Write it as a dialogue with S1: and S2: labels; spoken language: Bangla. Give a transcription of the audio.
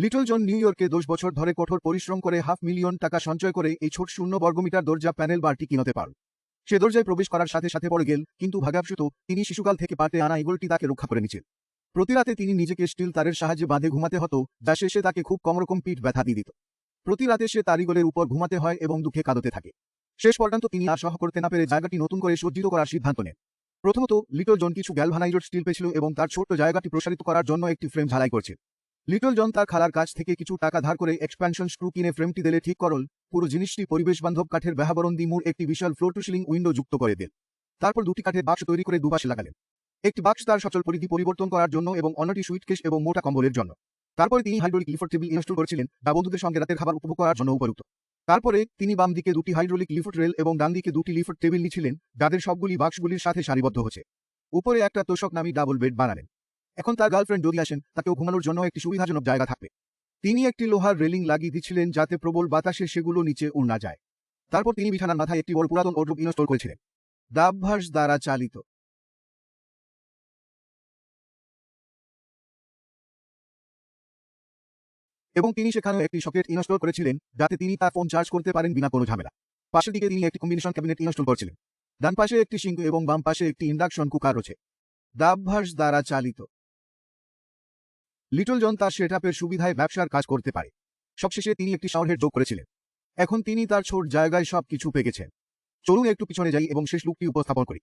S1: লিটল জন নিউ ইয়র্কে 10 বছর ধরে কঠোর পরিশ্রম করে $500,000 সঞ্চয় করে এই ছোট 0 বর্গমিটার দরজা প্যানেল বারটি কিনতে পারল। সে দরজায় প্রবেশ করার সাথে সাথে পড়ে গেল, কিন্তু ভাগ্যবশত তিনি শিশুকাল থেকে পাটে আনা ইগলটি তাকে রক্ষা করে নিয়েছিল। প্রতি রাতে তিনি নিজেকে স্টিল তারের সাহায্যে বাঁধে ঘুমাতে হতো, যা শেষে তাকে খুব কম রকম পিঠ ব্যথা দিয়ে দিত। প্রতি রাতে সে তার ইগলের উপর ঘুমাতে হয় এবং দুঃখে কাঁদতে থাকে। শেষ পর্যন্ত তিনি আর সহ্য করতে না পেরে জায়গাটি নতুন করে সজ্জিত করার সিদ্ধান্ত নেন। প্রথমত, লিটল জন কিছু গ্যালভানাইজড স্টিল পেয়েছিল এবং তার ছোট্ট জায়গাটি প্রসারিত করার জন্য একটি ফ্রেম ঝালাই করছিল। লিটল জন তার খালার কাছ থেকে কিছু টাকা ধার করে এক্সপ্যানশন স্ক্রু কিনে ফ্রেমটি দিলে ঠিক করল। পুরো জিনিসটি পরিবেশবান্ধব কাঠের ব্যবহারণ দিয়ে মূল একটি বিশাল ফ্লোর টু সিলিং উইন্ডো যুক্ত করে দিল। তারপর দুটি কাঠের বাক্স তৈরি করে দুপাশে লাগালেন। একটি বাক্স তার সচল পরিধি পরিবর্তন করার জন্য এবং অন্যটি সুইটকেস এবং মোটা কম্বলের জন্য। তারপরে তিনি হাইড্রোলিক লিফট টেবিল ইনস্টল করেছিলেন, যা বন্ধুদের সঙ্গে রাতের খাবার উপভোগ করার জন্য উপযুক্ত। তারপরে তিনি বাম দিকে দুটি হাইড্রোলিক লিফট রেল এবং ডান দিকে দুটি লিফট টেবিল নিয়েছিলেন, যাদের সবগুলি বাক্সগুলির সাথে সারিবদ্ধ হচ্ছে। উপরে একটা তোষক নামী ডাবল বেড বানালেন। এখন তার গার্লফ্রেন্ড যদি আসেন, তাকেও ঘুমানোর জন্য একটি সুবিধাজনক জায়গা থাকবে। তিনি একটি লোহার রেলিং লাগিয়ে দিয়েছিলেন যাতে প্রবল বাতাসে সেগুলো নিচে উড়ে না যায়। তারপর তিনি বিছানার মাথায় একটি বড় পুরাতন ওয়ার্ডরোব ইনস্টল করেছিলেন, ডাবভার্স দ্বারা চালিত। এবং তিনি সেখানেও একটি সকেট ইনস্টল করেছিলেন, যাতে তিনি তার ফোন চার্জ করতে পারেন বিনা কোনো ঝামেলা। পাশের দিকে তিনি একটি কম্বিনেশন ক্যাবিনেট ইনস্টল করেছিলেন। ডান পাশে একটি সিঙ্ক এবং বাম পাশে একটি ইন্ডাকশন কুকার রয়েছে, ডাবভার্স দ্বারা চালিত। লিটল জন তার সেটআপের সুবিধায় ব্যবসার কাজ করতে পারে। সবশেষে তিনি একটি শাওয়ার হেড যোগ করেছিলেন। এখন তিনি তার ছোট জায়গায় সবকিছু পেয়ে গেছেন। চলুন একটু পিছনে যাই এবং শেষ লুকটি উপস্থাপন করি।